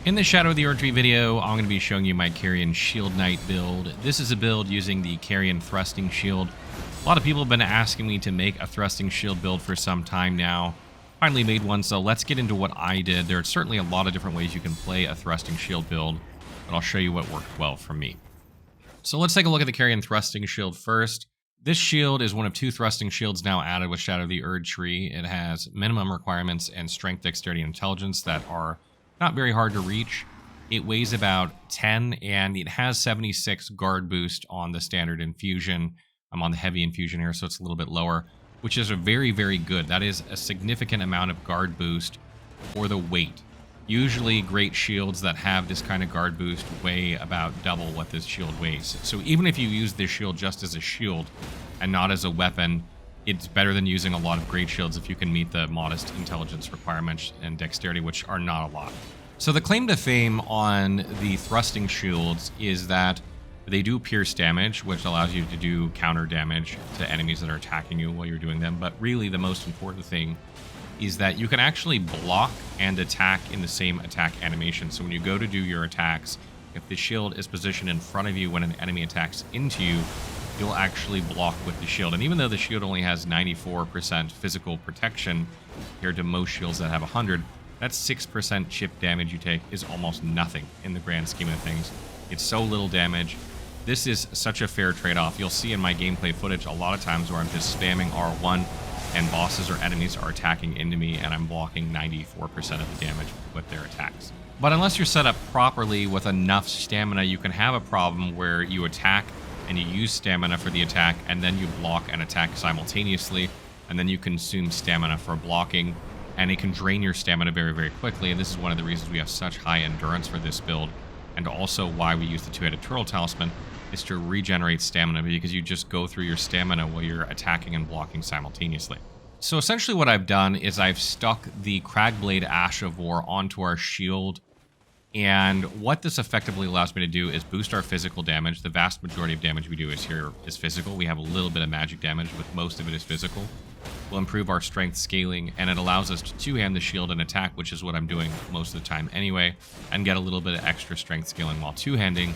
In the Shadow of the Erdtree video, I'm going to be showing you my Carian Shield Knight build. This is a build using the Carian Thrusting Shield. A lot of people have been asking me to make a Thrusting Shield build for some time now. Finally made one, so let's get into what I did. There are certainly a lot of different ways you can play a Thrusting Shield build, but I'll show you what worked well for me. So let's take a look at the Carian Thrusting Shield first. This shield is one of two Thrusting Shields now added with Shadow of the Erdtree. It has minimum requirements and strength, dexterity, and intelligence that are not very hard to reach. It weighs about 10, and it has 76 guard boost on the standard infusion. I'm on the heavy infusion here, so it's a little bit lower, which is a very, very good. That is a significant amount of guard boost for the weight. Usually great shields that have this kind of guard boost weigh about double what this shield weighs. So even if you use this shield just as a shield and not as a weapon, it's better than using a lot of great shields if you can meet the modest intelligence requirements and dexterity, which are not a lot. So the claim to fame on the thrusting shields is that they do pierce damage, which allows you to do counter damage to enemies that are attacking you while you're doing them. But really the most important thing is that you can actually block and attack in the same attack animation. So when you go to do your attacks, if the shield is positioned in front of you when an enemy attacks into you, you'll actually block with the shield. And even though the shield only has 94% physical protection compared to most shields that have 100, that 6% chip damage you take is almost nothing in the grand scheme of things. It's so little damage. This is such a fair trade-off. You'll see in my gameplay footage a lot of times where I'm just spamming R1 and bosses or enemies are attacking into me and I'm blocking 94% of the damage with their attacks. But unless you're set up properly with enough stamina, you can have a problem where you attack and you use stamina for the attack, and then you block and attack simultaneously, and then you consume stamina for blocking, and it can drain your stamina very, very quickly. And this is one of the reasons we have such high endurance for this build, and also why we use the two-headed turtle talisman is to regenerate stamina, because you just go through your stamina while you're attacking and blocking simultaneously. So essentially what I've done is I've stuck the Cragblade Ash of War onto our shield. And what this effectively allows me to do is boost our physical damage. The vast majority of damage we do is physical. We have a little bit of magic damage, but most of it is physical. We'll improve our strength scaling, and it allows us to two-hand the shield and attack, which is what I'm doing most of the time anyway, and get a little bit of extra strength scaling while two-handing.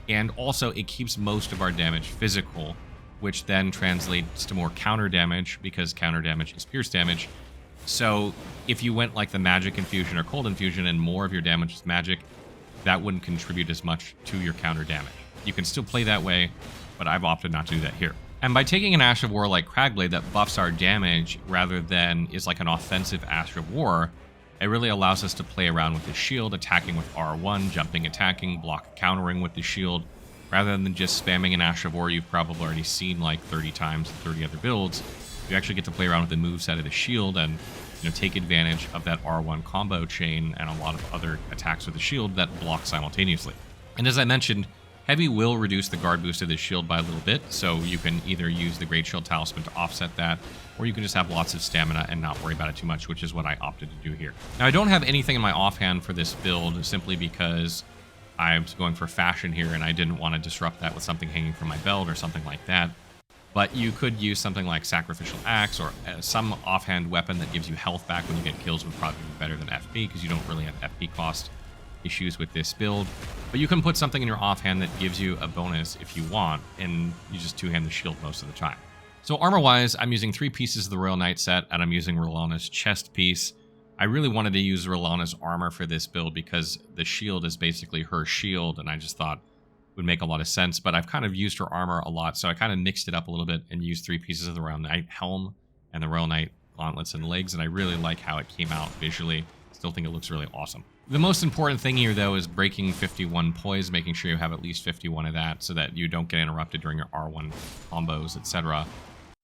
And also, it keeps most of our damage physical, which then translates to more counter damage, because counter damage is pierce damage. So if you went like the magic infusion or cold infusion and more of your damage is magic, that wouldn't contribute as much to your counter damage. You can still play that way, but I've opted not to do that here. And by taking an Ash of War like Cragblade that buffs our damage rather than is like an offensive Ash of War, it really allows us to play around with the shield, attacking with R1, jumping, attacking, block, countering with the shield, rather than just spamming an Ash of War you've probably already seen like 30 times in 30 other builds. You actually get to play around with the moveset of the shield and take advantage of that R1 combo chain and a lot of other attacks with the shield that block simultaneously. And as I mentioned, Heavy will reduce the guard boost of the shield by a little bit, so you can either use the Great Shield Talisman to offset that, or you can just have lots of stamina and not worry about it too much, which is what I opted to do here. Now, I don't have anything in my offhand for this build simply because I was going for fashion here and I didn't want to disrupt that with something hanging from my belt or something like that. But you could use something like Sacrificial Axe or some offhand weapon that gives you health back when you get kills would probably be better than FP, because you don't really have FP cost issues with this build. But you can put something in your offhand that gives you a bonus if you want, and you just two-hand the shield most of the time. So armor-wise, I'm using 3 pieces of the Royal Knight set, and I'm using Rolana's chest piece. I really wanted to use Rolana's armor for this build because the shield is basically her shield, and I just thought it would make a lot of sense. But I've kind of used her armor a lot, so I kind of mixed it up a little bit and used 3 pieces of the Royal Knight helm and the Royal Knight gauntlets and legs, and I really like how it came out visually. Still think it looks really awesome. The most important thing here, though, is breaking 51 poise, making sure you have at least 51 of that so that you don't get interrupted during your R1 combos, etc.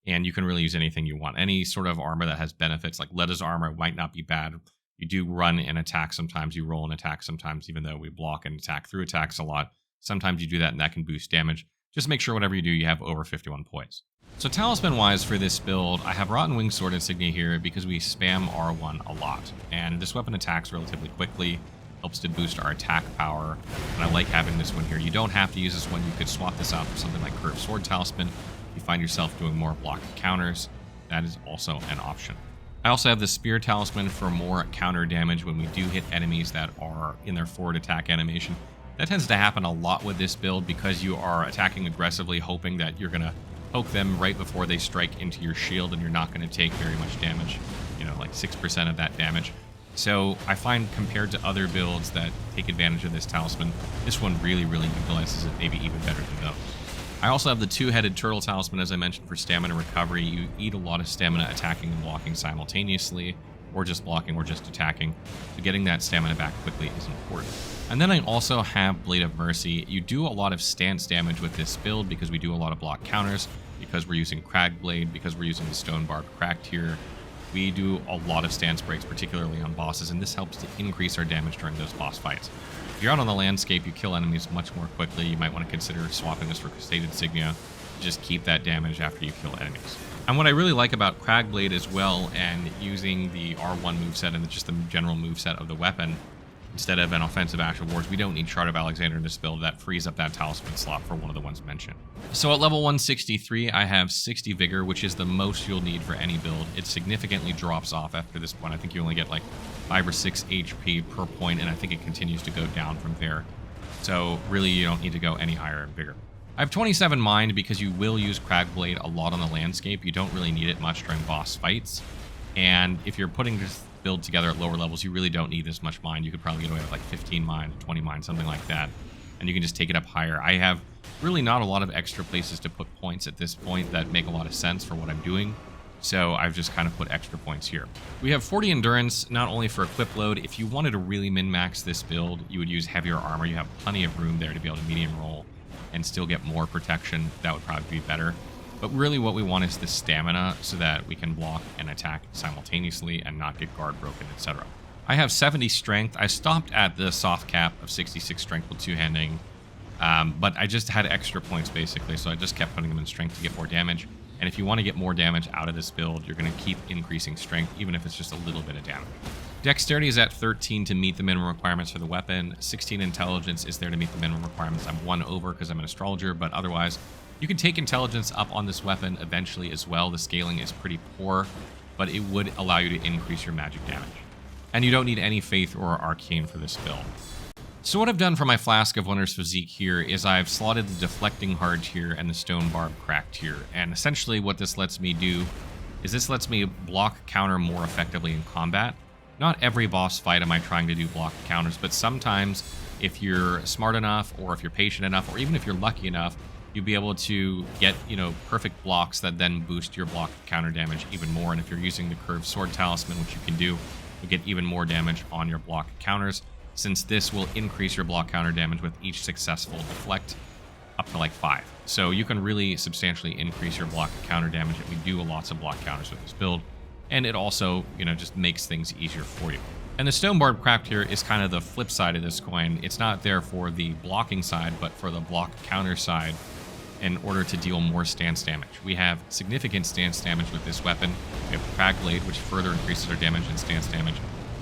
And you can really use anything you want. Any sort of armor that has benefits, like Leda's armor, might not be bad. You do run and attack sometimes, you roll and attack sometimes, even though we block and attack through attacks a lot. Sometimes you do that and that can boost damage. Just make sure whatever you do, you have over 51 poise. So talisman-wise for this build, I have Rotten Wing Sword Insignia here because we spam R1 a lot. And this weapon attacks relatively quickly, helps to boost our attack power, and I like having this one here. You don't have to use this one. You could swap this out for something like Curved Sword Talisman. If you find yourself doing more block counters, that is also an option. I also have the Spear Talisman for more counter damage when we do hit enemies that are in their forward attack animation. That tends to happen a lot with this build because you are attacking aggressively, hoping that you're going to poke them right before they strike into your shield, and you're not going to take very much damage, you know, like 6% of that damage. So I find compared to other builds that take advantage of this talisman, this one really utilizes it maybe even better than those. I also have the two-headed turtle talisman, as I mentioned, for stamina recovery. You eat a lot of stamina attacking and blocking simultaneously, or just blocking or just attacking. So getting that stamina back quickly is important. And then I also have Blade of Mercy. You do a lot of stance damage with this build because we do a lot of block counters, because we're using Crag Blade, because we're using the Stone Barbed Cracked here. We do a lot of stance breaks, particularly on bosses, and this helps to increase our damage during those boss fights. If you're out on the landscape, you kill enemies much more quickly. You might want to consider swapping this for Crusade Insignia. Just keep that damage after you kill enemies. And what I really like about Crag Blade as well, and using the R1 moveset and just the general moveset of the weapon, instead of an offensive Ash of Wars, we don't need Shard of Alexander in this build. That frees up that talisman slot for one of the ones mentioned. So at level 163, I have 60 Vigor, which is the most you'll need for any build. It significantly drops off after this point. I think you only get like 5 or 6 HP per point, and I think it continues to go down from there. So really, you don't need to go any higher in Vigor. I have 27 Mind because you will use Crag Blade a lot on the landscape. You don't really need it much during boss fights. And if you're putting this build together at lower levels, you really don't need this much Mind. You could probably get away with like 15 Mind, 20 Mind, something like that. And you can just take it up higher. I have really not a lot of extra places to put points at this point that make a lot of sense for what I'm doing. So I've just kind of put extra points here. We have 40 Endurance, not only for equip load. If you wanted to really min-max this build, you would use heavier armor. You have plenty of room there to be able to medium roll and still get more protection. That would probably be better. But really what we want is the stamina so that we can block and attack simultaneously and not get guard broken, etc. I have 70 strength. I stopped at the soft cap of 66 strength with two-handing, but I just had extra points basically, so I just kept putting them in strength to get more damage. And if you want to get more damage out of this build, you're going to keep increasing strength, even if it's just a little bit of damage. Dexterity is at 13 to meet the minimum requirements for the weapon. 16 Intelligence is there to meet the minimum requirements. I'm 1 over because I'm an astrologer, but otherwise, you can take Intelligence up on this weapon eventually as well. The scaling is pretty poor, but it would allow you to increase your magic damage. And you don't need any Faith or Arcane for this build. So what I've done for my Flask of Wondrous Physique here is I've slotted the Deflecting Hard tier and the Stone Barb Crack tier. And essentially what this lets me do is this lets me block counter more effectively in combat. Not every boss fight am I trying to do block counters, but sometimes if you're smart enough, or if you're patient enough, or even if you're lucky enough, you'll be able to get, perfect blocks that then boost your block counter damage even more. And if you're using the Curved Sword Talisman, which you can do, you'll get even more damage on your block counters, since this will increase your block counter damage with each successful deflect up to like 5. So you can really substantially increase your block counter damage, and we do lots of block counters with this build. And it also, just makes things easier for you. And the Stone Barb Craft here is kind of the flip side of this coin. It's not there for the blocking side, but for the block counter side in order to deal more stance damage. We have significant stance damage with this weapon. We have Crag Blade, which further increases our damage and stance damage.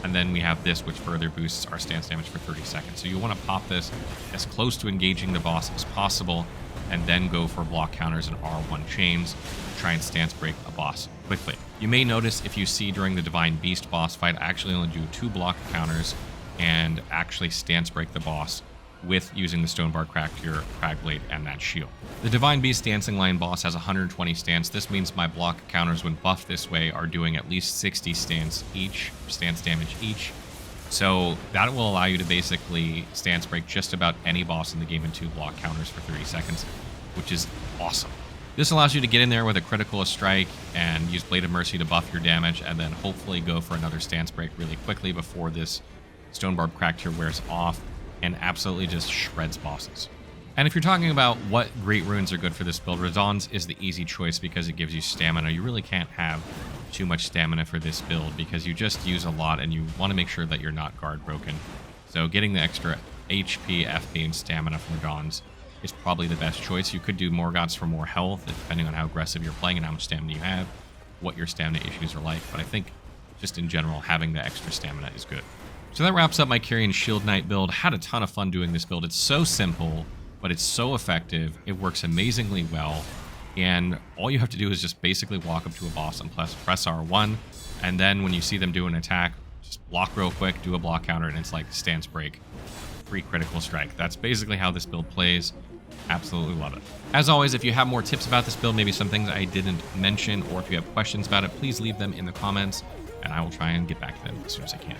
And then we have this, which further boosts our stance damage for 30 seconds. So you want to pop this as close to engaging the boss as possible, and then go for block counters and R1 chains to try and stance break a boss quickly. You may notice if you see during the Divine Beast boss fight, I actually only do 2 block counters and actually stance break the boss with using the Stone Bar Crack Cure, Crag Blade, and that shield. The Divine Beast Dancing Line boss has 120 stance. This means my block counters, when buffed this way, are doing at least 60 stance damage each. So that will allow you to basically stance break just about any boss in the game in 2 block counters for 30 seconds, which is awesome. This allows you to get in there with a critical strike and use Blade of Mercy to buff your damage, and then hopefully go for another stance break really quickly before this Stone Barb Crack Tier wears off, and absolutely just shreds bosses. And if you're talking about what great runes are good for this build, Radahn's is the easy choice because it gives you stamina. You really can't have too much stamina for this build because you just use a lot, and you want to make sure that you're not guard broken. So getting the extra HP, FP, and stamina from Radahn's is probably the best choice. You could do Morgoth's for more health, depending on how aggressive you're playing and how much stamina you have, what your stamina issues are like. But I think just in general, having the extra stamina is good. So that wraps up my Carian Shield Knight build. Had a ton of fun doing this build. It's so simple, but it's so effective. It works amazingly well. And all you have to do is just basically walk up to a boss and press R1. And then when you see them do an attack, just block real quick, do a block counter, and it's like stance break. Free critical strike. That's basically how this build plays. Absolutely love it. As always, if you have more tips about this build, maybe some things I didn't mention, or if you have questions about it, please leave them in the comments, and I will try and get back to them as soon as I can.